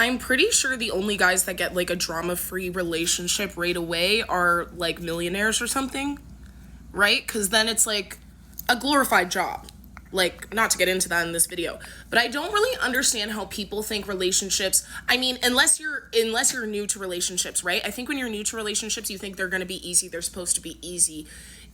I'm pretty sure the only guys that get like a drama-free relationship right away are like millionaires or something, right? Because then it's like a glorified job. Like, not to get into that in this video, but I don't really understand how people think relationships, I mean, unless you're new to relationships, right? I think when you're new to relationships, you think they're going to be easy. They're supposed to be easy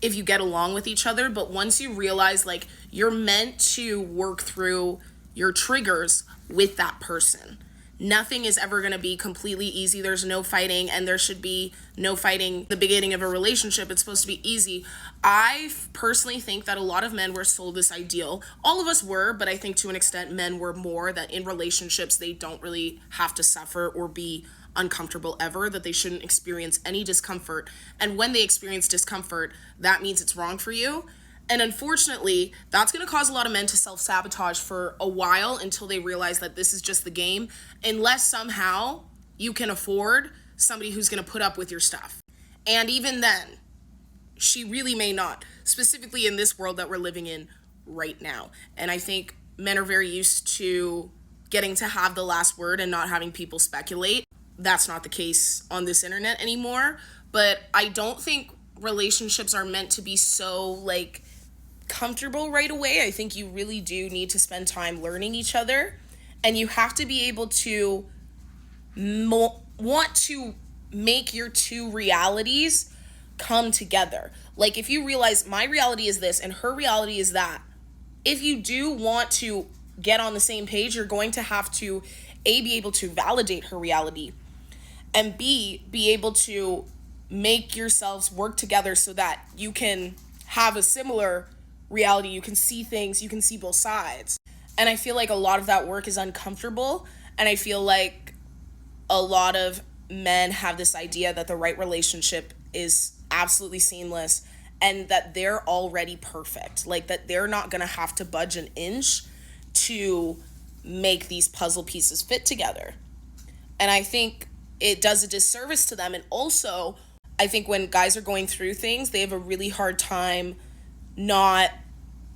if you get along with each other. But once you realize like you're meant to work through your triggers with that person, nothing is ever going to be completely easy. There's no fighting, and there should be no fighting the beginning of a relationship. It's supposed to be easy. I personally think that a lot of men were sold this ideal. All of us were, but I think to an extent men were more, that in relationships they don't really have to suffer or be uncomfortable ever, that they shouldn't experience any discomfort. And when they experience discomfort, that means it's wrong for you. And unfortunately, that's going to cause a lot of men to self-sabotage for a while until they realize that this is just the game, unless somehow you can afford somebody who's going to put up with your stuff. And even then, she really may not, specifically in this world that we're living in right now. And I think men are very used to getting to have the last word and not having people speculate. That's not the case on this internet anymore. But I don't think relationships are meant to be so like comfortable right away. I think you really do need to spend time learning each other, and you have to be able to want to make your two realities come together. Like, if you realize my reality is this and her reality is that, if you do want to get on the same page, you're going to have to A, be able to validate her reality, and B, be able to make yourselves work together so that you can have a similar reality. You can see things, you can see both sides. And I feel like a lot of that work is uncomfortable, and I feel like a lot of men have this idea that the right relationship is absolutely seamless and that they're already perfect, like that they're not gonna have to budge an inch to make these puzzle pieces fit together. And I think it does a disservice to them. And also, I think when guys are going through things, they have a really hard time not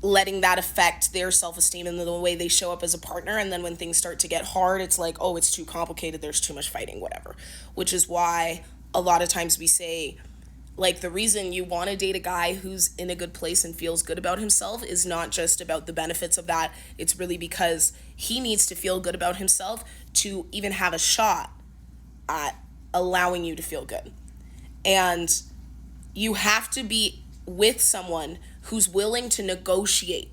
letting that affect their self-esteem and the way they show up as a partner. And then when things start to get hard, it's like, oh, it's too complicated, there's too much fighting, whatever. Which is why a lot of times we say, like, the reason you want to date a guy who's in a good place and feels good about himself is not just about the benefits of that. It's really because he needs to feel good about himself to even have a shot at allowing you to feel good. And you have to be with someone who's willing to negotiate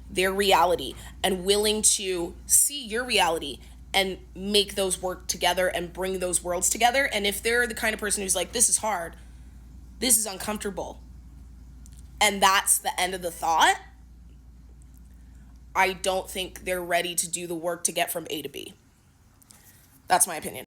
their reality and willing to see your reality and make those work together and bring those worlds together. And if they're the kind of person who's like, this is hard, this is uncomfortable, and that's the end of the thought, I don't think they're ready to do the work to get from A to B. That's my opinion.